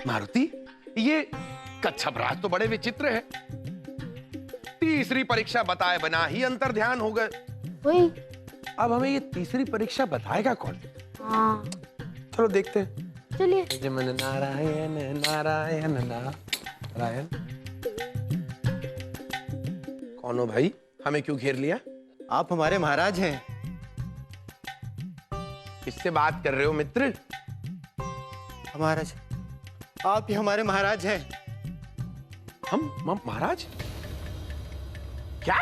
मारुति, ये कच्छपराज तो बड़े विचित्र है। तीसरी परीक्षा बताए बिना ही अंतर ध्यान हो गए। वही। अब हमें ये तीसरी परीक्षा बताएगा कौन? हाँ। चलो देखते हैं। चलिए। जमन नारायण नारायण नारायण। कौन हो भाई? हमें क्यों घेर लिया? आप हमारे महाराज हैं। किससे बात कर रहे हो मित्र? महाराज, आप ही हमारे महाराज हैं। हम महाराज? क्या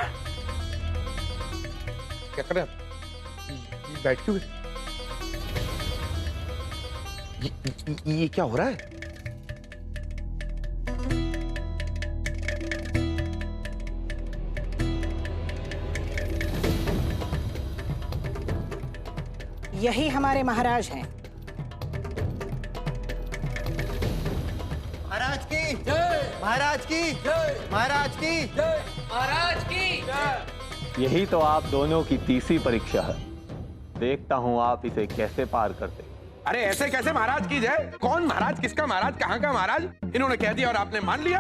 क्या कर रहे हैं आप? बैठ क्यों गए? ये क्या हो रहा है? यही हमारे महाराज हैं। महाराज की जय, महाराज की जय, महाराज की जय, महाराज की जय। यही तो आप दोनों की तीसरी परीक्षा है। देखता हूं आप इसे कैसे पार करते। अरे ऐसे कैसे महाराज की जय? कौन महाराज? किसका महाराज? कहाँ का महाराज? इन्होंने कह दिया और आपने मान लिया।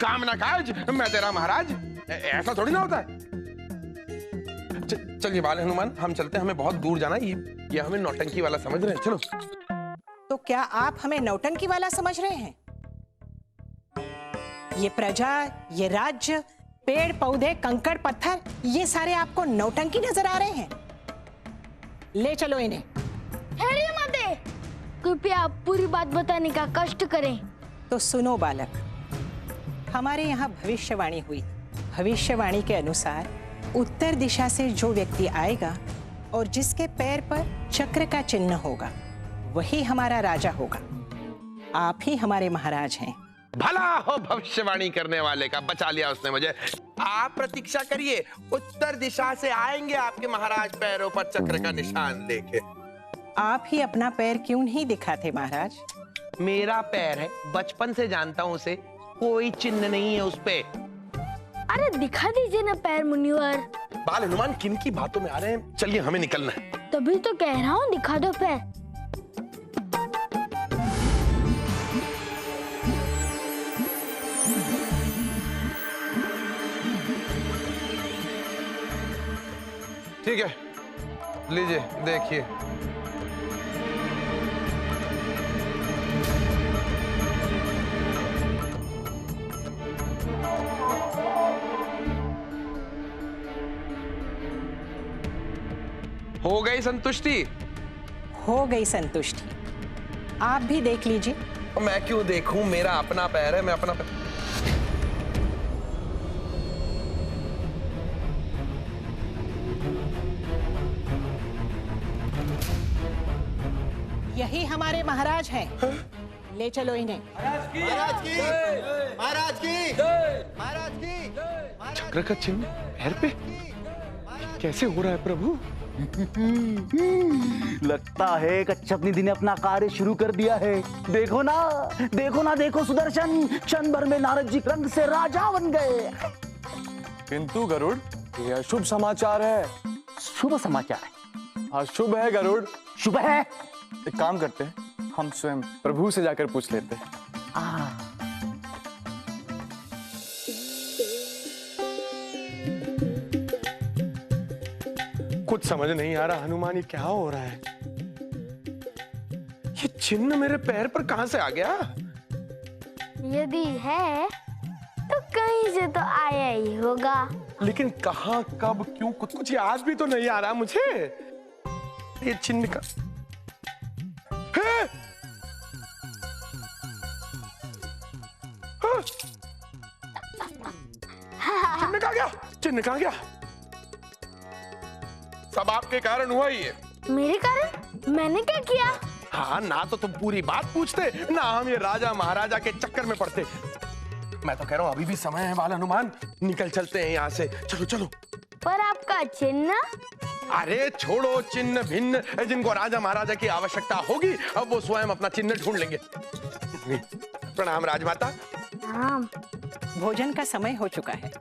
काम ना काज, मैं तेरा महाराज। ऐसा थोड़ी ना होता है। चलिए बाल हनुमान, हम चलते हैं, हमें बहुत दूर जाना है। ये हमें नौटंकी वाला समझ रहे हैं। चलो। तो क्या आप हमें नौटंकी वाला समझ रहे हैं? ये प्रजा, ये राज्य, पेड़ पौधे, कंकड़ पत्थर, ये सारे आपको नौटंकी नजर आ रहे हैं? ले चलो इन्हें। ठहरिए माते, कृपया पूरी बात बताने का कष्ट करें। तो सुनो बालक, हमारे यहाँ भविष्यवाणी हुई। भविष्यवाणी के अनुसार उत्तर दिशा से जो व्यक्ति आएगा और जिसके पैर पर चक्र का चिन्ह होगा, वही हमारा राजा होगा। आप ही हमारे महाराज हैं। भला हो भविष्यवाणी करने वाले का, बचा लिया उसने मुझे। आप प्रतीक्षा करिए, उत्तर दिशा से आएंगे आपके महाराज, पैरों पर चक्र का निशान लेके। आप ही अपना पैर क्यों नहीं दिखाते महाराज? मेरा पैर है, बचपन से जानता हूं उसे, कोई चिन्ह नहीं है उस पे। अरे दिखा दीजिए ना पैर मुनिवर। बाल हनुमान किन की बातों में आ रहे हैं? चलिए हमें निकलना है। तभी तो कह रहा हूँ, दिखा दो पैर। ठीक है, लीजिए देखिए। हो गई संतुष्टि? हो गई संतुष्टि। आप भी देख लीजिए। मैं क्यों देखूं? मेरा अपना पैर है, मैं अपना पैर। यही हमारे महाराज हैं। ले चलो इन्हें। महाराज की, महाराज की, महाराज की। चक्र का चिन्ह पैर पे कैसे हो रहा है प्रभु? लगता है कच्छप निधि ने अपना कार्य शुरू कर दिया है। देखो ना, देखो ना, देखो सुदर्शन, क्षण भर में नारद जी रंग से राजा बन गए। किंतु गरुड़, यह शुभ समाचार है। शुभ समाचार है? हाँ शुभ है गरुड़। शुभ है? एक काम करते हैं, हम स्वयं प्रभु से जाकर पूछ लेते हैं। कुछ समझ नहीं आ रहा हनुमान, ये क्या हो रहा है? ये चिन्ह मेरे पैर पर कहां से आ गया? यदि है तो कहीं से तो आया ही होगा। लेकिन कहां, कब, क्यों, कुछ याद भी तो नहीं आ रहा मुझे। ये चिन्ह का चिन्ह कहां गया? चिन्ह कहां गया? सब आपके कारण हुआ ही है। मेरे कारण? मैंने क्या किया? हाँ, ना तो तुम पूरी बात पूछते, ना हम ये राजा महाराजा के चक्कर में पड़ते। मैं तो कह रहा हूँ अभी भी समय है बाल हनुमान, निकल चलते हैं यहाँ से। चलो चलो। पर आपका चिन्ह? अरे छोड़ो चिन्ह भिन्न, जिनको राजा महाराजा की आवश्यकता होगी अब वो स्वयं अपना चिन्ह ढूंढ लेंगे। प्रणाम राजमाता। हाँ। भोजन का समय हो चुका है।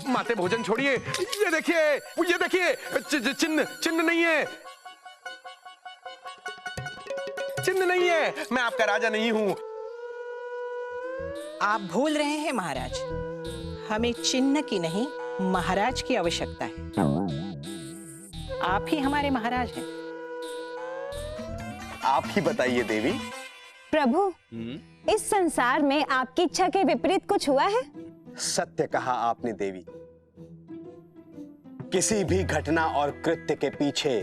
माते भोजन छोड़िए, ये देखिए चिन्ह चिन्ह नहीं है, चिन्ह नहीं है, मैं आपका राजा नहीं हूं। आप भूल रहे हैं महाराज, हमें चिन्ह की नहीं महाराज की आवश्यकता है। आप ही हमारे महाराज हैं। आप ही बताइए देवी। प्रभु, इस संसार में आपकी इच्छा के विपरीत कुछ हुआ है? सत्य कहा आपने देवी। किसी भी घटना और कृत्य के पीछे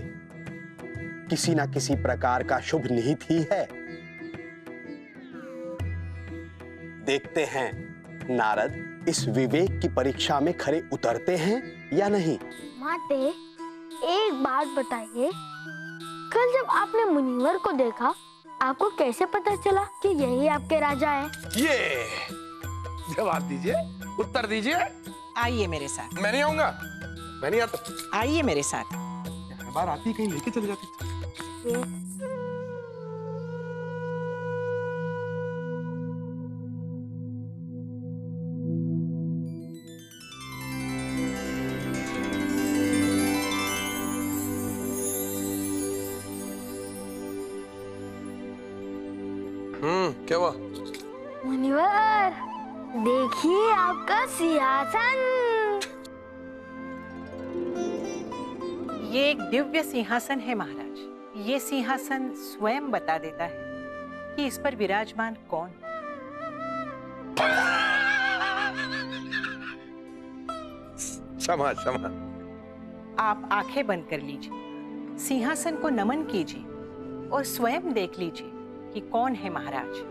किसी ना किसी प्रकार का शुभ निहित ही है। देखते हैं नारद इस विवेक की परीक्षा में खरे उतरते हैं या नहीं। माते, एक बात बताइए, कल जब आपने मुनिवर को देखा, आपको कैसे पता चला कि यही आपके राजा हैं? ये जवाब दीजिए, उत्तर दीजिए। आइए मेरे साथ। मैं नहीं आऊंगा, मैं नहीं आता। आइए मेरे साथ। हर बार आती कहीं लेके चली जाती। क्या हुआ? मुनिवर, देखिए आपका सिंहासन। ये एक दिव्य सिंहासन है महाराज। ये सिंहासन स्वयं बता देता है कि इस पर विराजमान कौन। क्षमा क्षमा। आप आंखें बंद कर लीजिए, सिंहासन को नमन कीजिए और स्वयं देख लीजिए कि कौन है महाराज।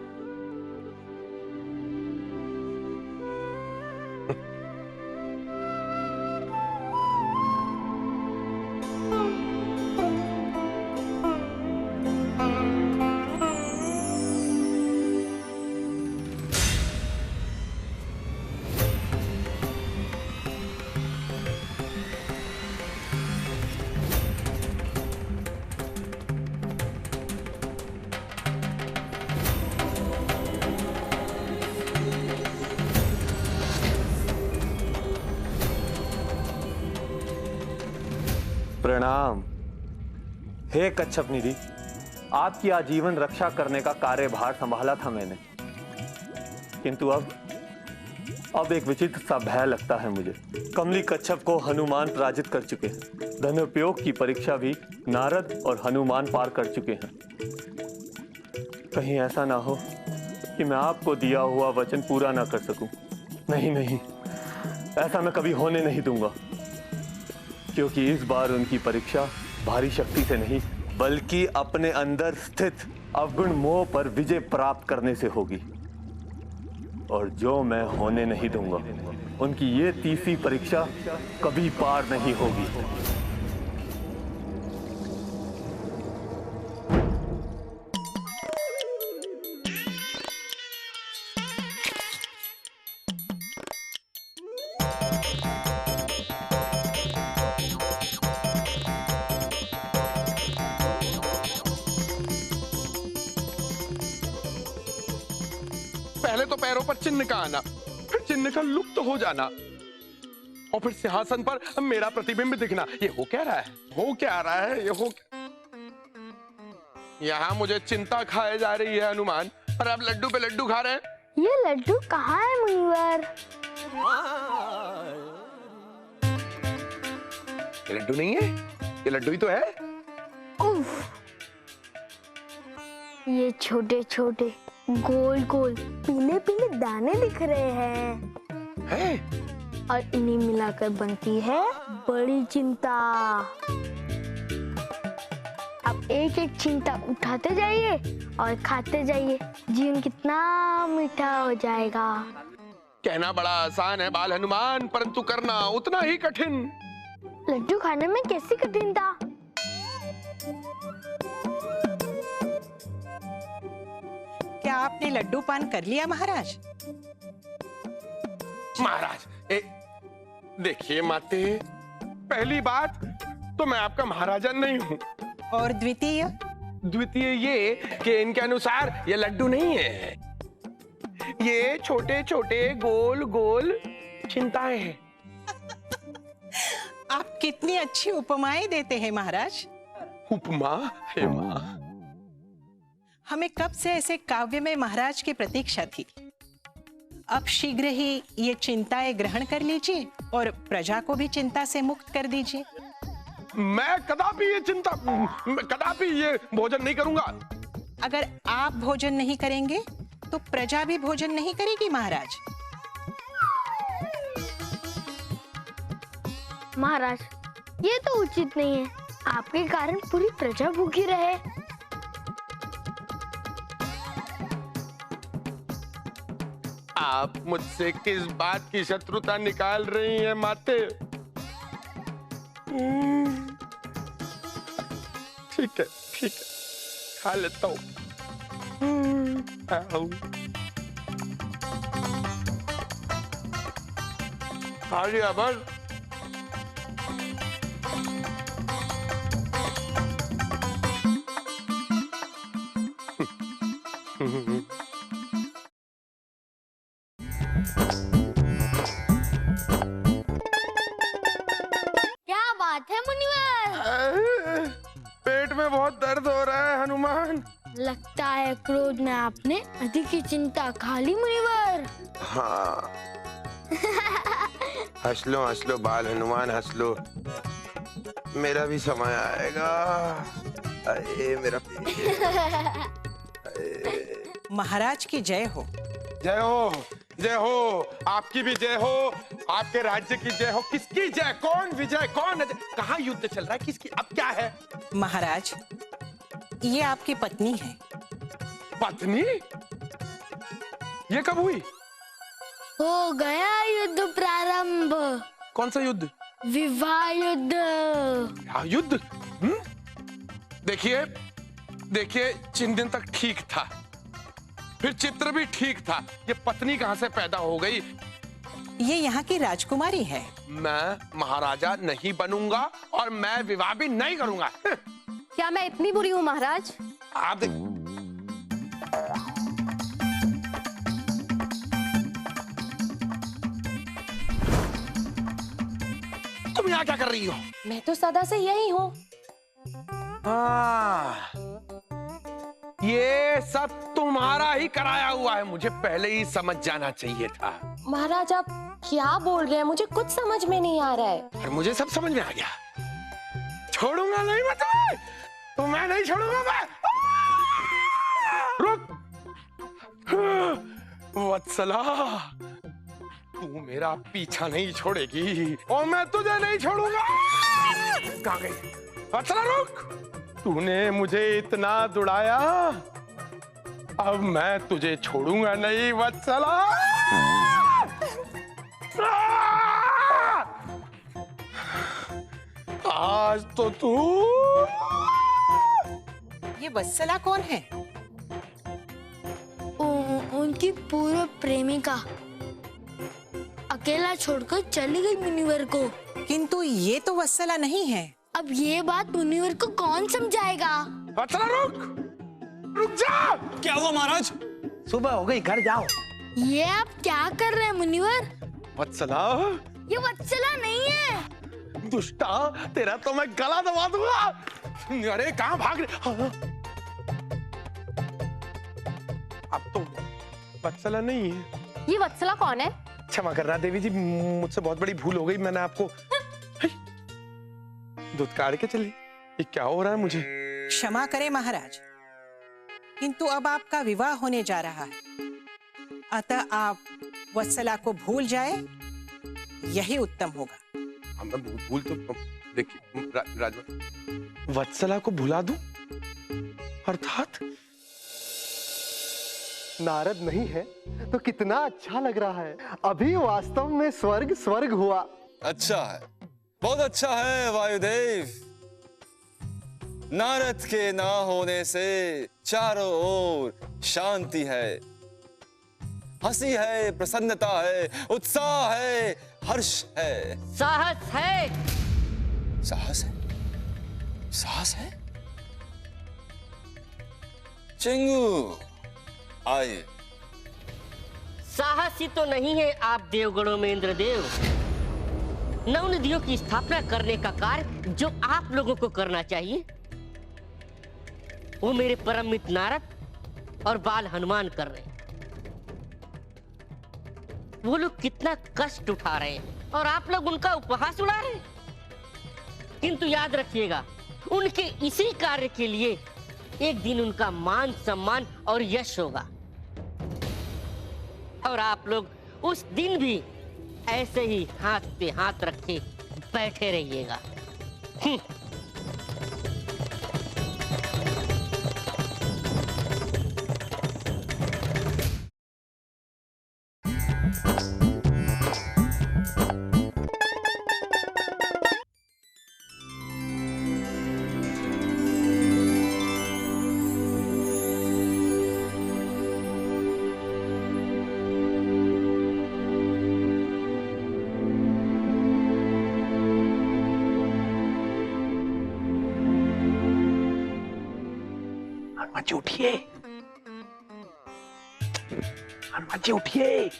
प्रणाम। हे कच्छप निधि, आपकी आजीवन रक्षा करने का कार्यभार संभाला था मैंने, किंतु अब एक विचित्र सा भय लगता है मुझे। कमली कच्छप को हनुमान पराजित कर चुके हैं। धनुर्योग की परीक्षा भी नारद और हनुमान पार कर चुके हैं। कहीं ऐसा ना हो कि मैं आपको दिया हुआ वचन पूरा ना कर सकूं। नहीं नहीं, ऐसा मैं कभी होने नहीं दूंगा, क्योंकि इस बार उनकी परीक्षा भारी शक्ति से नहीं बल्कि अपने अंदर स्थित अवगुण मोह पर विजय प्राप्त करने से होगी, और जो मैं होने नहीं दूंगा, उनकी ये तीसरी परीक्षा कभी पार नहीं होगी। पहले तो पैरों पर चिन्ह का आना, फिर चिन्ह का लुप्त हो जाना, और फिर सिंहासन पर मेरा प्रतिबिंब दिखना। ये हो क्या रहा है? हो क्या रहा है? ये हो यहाँ मुझे चिंता खाए जा रही है हनुमान, और अब लड्डू पे लड्डू खा रहे हैं। ये लड्डू कहाँ है मुनिवर? ये लड्डू नहीं है, ये लड्डू ही तो है। उफ, ये छोटे छोटे गोल गोल पीले पीले दाने दिख रहे हैं, और इन्हें मिलाकर बनती है बड़ी चिंता। अब एक एक चिंता उठाते जाइए और खाते जाइए, जीवन कितना मीठा हो जाएगा। कहना बड़ा आसान है बाल हनुमान, परंतु करना उतना ही कठिन। लड्डू खाने में कैसी कठिनता? क्या आपने लड्डू पान कर लिया महाराज? महाराज, देखिए माते, पहली बात तो मैं आपका महाराजा नहीं हूँ, और द्वितीय? द्वितीय ये कि इनके अनुसार ये लड्डू नहीं है, ये छोटे छोटे गोल गोल चिंताएं हैं। आप कितनी अच्छी उपमाएं देते हैं महाराज। उपमा हे माँ। हमें कब से ऐसे काव्य में महाराज की प्रतीक्षा थी। अब शीघ्र ही ये चिंताएं ग्रहण कर लीजिए और प्रजा को भी चिंता से मुक्त कर दीजिए। मैं कदापि ये भोजन नहीं करूंगा। अगर आप भोजन नहीं करेंगे तो प्रजा भी भोजन नहीं करेगी महाराज। महाराज, ये तो उचित नहीं है। आपके कारण पूरी प्रजा भूखी रहे। आप मुझसे किस बात की शत्रुता निकाल रही हैं माते? ठीक है, खा लेता हूँ। खा लिया बस। क्या बात है मुनिवर? पेट में बहुत दर्द हो रहा है हनुमान। लगता है क्रोध में आपने अधिक ही चिंता खा ली मुनिवर। हाँ। हंस लो बाल हनुमान, हंस लो। मेरा भी समय आएगा। अरे मेरा महाराज की जय हो। जय हो, जय हो। आपकी भी जय हो, आपके राज्य की जय हो। किसकी जय? कौन विजय, कौन अजय? कहाँ युद्ध चल रहा है? किसकी? अब क्या है महाराज, ये आपकी पत्नी है। पत्नी? ये कब हुई? हो गया युद्ध प्रारंभ। कौन सा युद्ध? विवाह युद्ध। युद्ध? देखिए जिन दिन तक ठीक था, फिर चित्र भी ठीक था। ये पत्नी कहां से पैदा हो गई? ये यहाँ की राजकुमारी है। मैं महाराजा नहीं बनूंगा और मैं विवाह भी नहीं करूंगा। क्या मैं इतनी बुरी हूँ महाराज? आप तुम यहाँ क्या कर रही हो? मैं तो सदा से यही हूँ। ये सब तुम्हारा ही कराया हुआ है। मुझे पहले ही समझ जाना चाहिए था। महाराज आप क्या बोल रहे हैं? मुझे कुछ समझ में नहीं आ रहा है। और मुझे सब समझ में आ गया। छोड़ूंगा नहीं मैं तुम्हें, तो मैं नहीं छोड़ूंगा मैं। रुक वत्सला, तू मेरा पीछा नहीं छोड़ेगी और मैं तुझे नहीं छोड़ूंगा। कहाँ गई वत्सला? रुक, तूने मुझे इतना दुड़ाया, अब मैं तुझे छोड़ूंगा नहीं वत्सला। आज तो तू। ये वत्सला कौन है? उनकी पूर्व प्रेमिका अकेला छोड़कर चली गई मुनिवर को। किंतु ये तो वत्सला नहीं है। अब ये बात मुनिवर को कौन समझाएगा? वत्सला रुक जा। क्या हुआ महाराज? सुबह हो गई, घर जाओ। ये आप क्या कर रहे हैं मुनिवर? वत्सला, ये वत्सला नहीं है। दुष्टा, तेरा तो मैं गला दबा दूंगा। अरे कहाँ भाग रहे? अब तो वत्सला नहीं है। ये वत्सला कौन है? क्षमा करना देवी जी, मुझसे बहुत बड़ी भूल हो गई। मैंने आपको दूध काट के चली। ये क्या हो रहा है मुझे? क्षमा करें महाराज, किंतु अब आपका विवाह होने जा रहा है, अतः आप वत्सला को भूल जाए, यही उत्तम होगा। मैं भूल तो देखिए राजमा, वत्सला को भुला दूं अर्थात? नारद नहीं है तो कितना अच्छा लग रहा है। अभी वास्तव में स्वर्ग हुआ। अच्छा है, बहुत अच्छा है वायुदेव। नारद के ना होने से चारों ओर शांति है, हंसी है, प्रसन्नता है, उत्साह है, हर्ष है, साहस है। साहस है, साहस है। चिंगू आइए, साहसी तो नहीं है आप देवगणों में इंद्रदेव। नौ नदियों की स्थापना करने का कार्य जो आप लोगों को करना चाहिए वो मेरे परम मित्र नारद और बाल हनुमान कर रहे हैं। वो लोग कितना कष्ट उठा रहे हैं और आप लोग उनका उपहास उड़ा रहे हैं। किंतु याद रखिएगा, उनके इसी कार्य के लिए एक दिन उनका मान सम्मान और यश होगा और आप लोग उस दिन भी ऐसे ही हाथ पे हाथ रखे बैठे रहिएगा। हनुमान जी उठिए, हनुमान जी उठिए।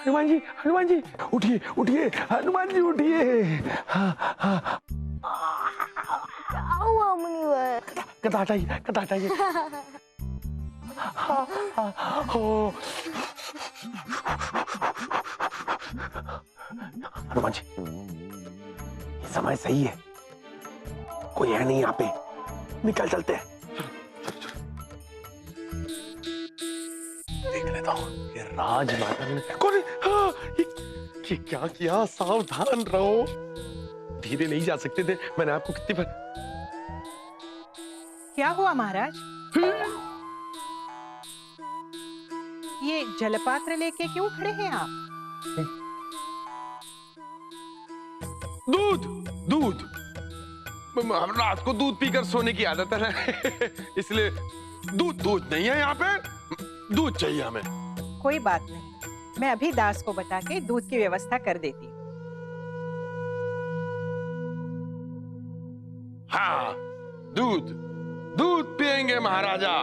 हनुमान जी उठिए, उठिए हनुमान जी उठिए। क्या हुआ मुनिवर? गदा हटाइए, गदा हटाइए। हनुमान जी, ये समय सही है, कोई है नहीं यहाँ पे, निकल चलते हैं। देख लेता हूँ ये राजमाता ने कौन है? हाँ, ये क्या किया? सावधान रहो, धीरे नहीं जा सकते थे। मैंने आपको कितनी बार। क्या हुआ महाराज? ये जलपात्र लेके क्यों खड़े हैं आप? दूध, दूध। रात को दूध पीकर सोने की आदत है ना, इसलिए दूध नहीं है यहाँ पे, दूध चाहिए हमें। कोई बात नहीं, मैं अभी दास को बता के दूध की व्यवस्था कर देती हूँ। हाँ, दूध पिएंगे महाराजा।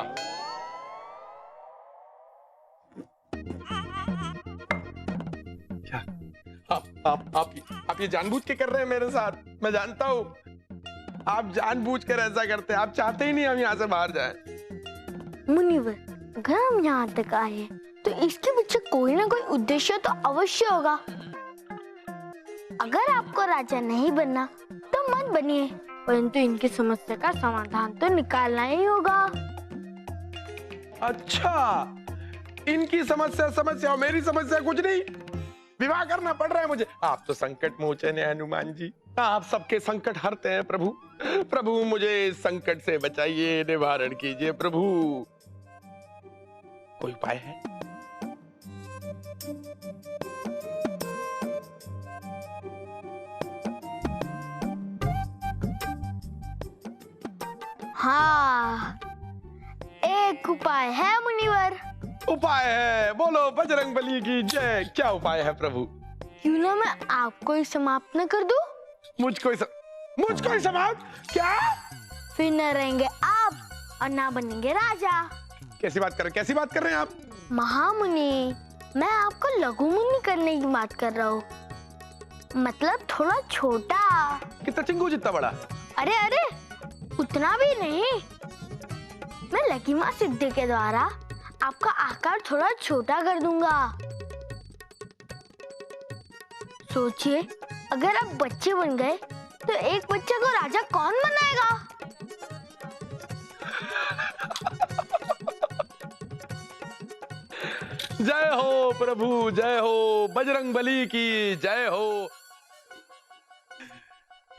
क्या आप ये जानबूझ के कर रहे हैं मेरे साथ? मैं जानता हूँ आप जानबूझ कर ऐसा करते हैं, आप चाहते ही नहीं हम यहाँ से बाहर जाएं। मुनिवर, अगर हम यहाँ तक आए तो इसके पीछे कोई ना कोई उद्देश्य तो अवश्य होगा। अगर आपको राजा नहीं बनना तो मत बनिए, परंतु इनकी समस्या का समाधान तो निकालना ही होगा। अच्छा, इनकी समस्या और मेरी समस्या कुछ नहीं, विवाह करना पड़ रहा है मुझे। आप तो संकट मोचन है हनुमान जी, आप सबके संकट हरते हैं प्रभु। प्रभु मुझे इस संकट से बचाइए, निवारण कीजिए प्रभु। कोई उपाय है? हाँ, एक उपाय है मुनिवर। उपाय है? बोलो बजरंगबली की जय। क्या उपाय है प्रभु? क्यों ना मैं आपको ही समाप्त न कर दूं? मुझको ही समाप्त? क्या? फिर न रहेंगे आप और ना बनेंगे राजा। कैसी बात कर रहे हैं आप? महामुनि, मैं आपको लघु मुनि करने की बात कर रहा हूँ, मतलब थोड़ा छोटा। कितना चिंगू जितना बड़ा? अरे उतना भी नहीं, मैं लकीमा सिद्धि के द्वारा आपका आकार थोड़ा छोटा कर दूंगा। सोचिए, अगर आप बच्चे बन गए तो एक बच्चे को राजा कौन बनाएगा? जय हो प्रभु, जय हो बजरंगबली की जय हो।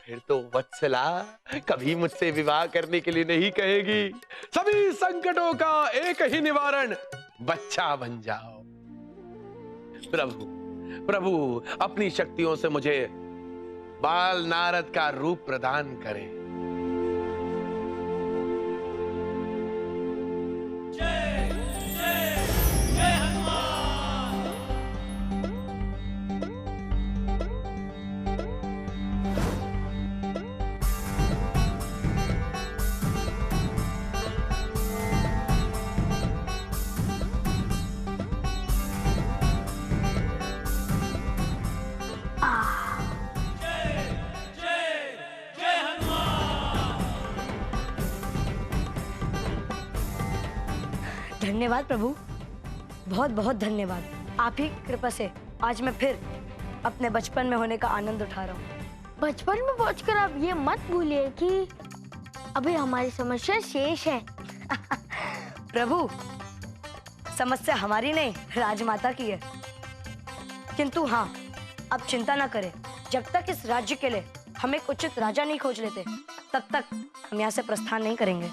फिर तो वत्सला कभी मुझसे विवाह करने के लिए नहीं कहेगी। सभी संकटों का एक ही निवारण, बच्चा बन जाओ। प्रभु अपनी शक्तियों से मुझे बाल नारद का रूप प्रदान करें। धन्यवाद प्रभु, बहुत बहुत धन्यवाद। आप ही की कृपा से आज मैं फिर अपने बचपन में होने का आनंद उठा रहा हूँ। बचपन में पहुंचकर आप ये मत भूलिए कि अभी हमारी समस्या शेष है। प्रभु, समस्या हमारी नहीं, राजमाता की है। किंतु हाँ, अब चिंता ना करें, जब तक इस राज्य के लिए हम एक उचित राजा नहीं खोज लेते, तब तक हम यहाँ से प्रस्थान नहीं करेंगे।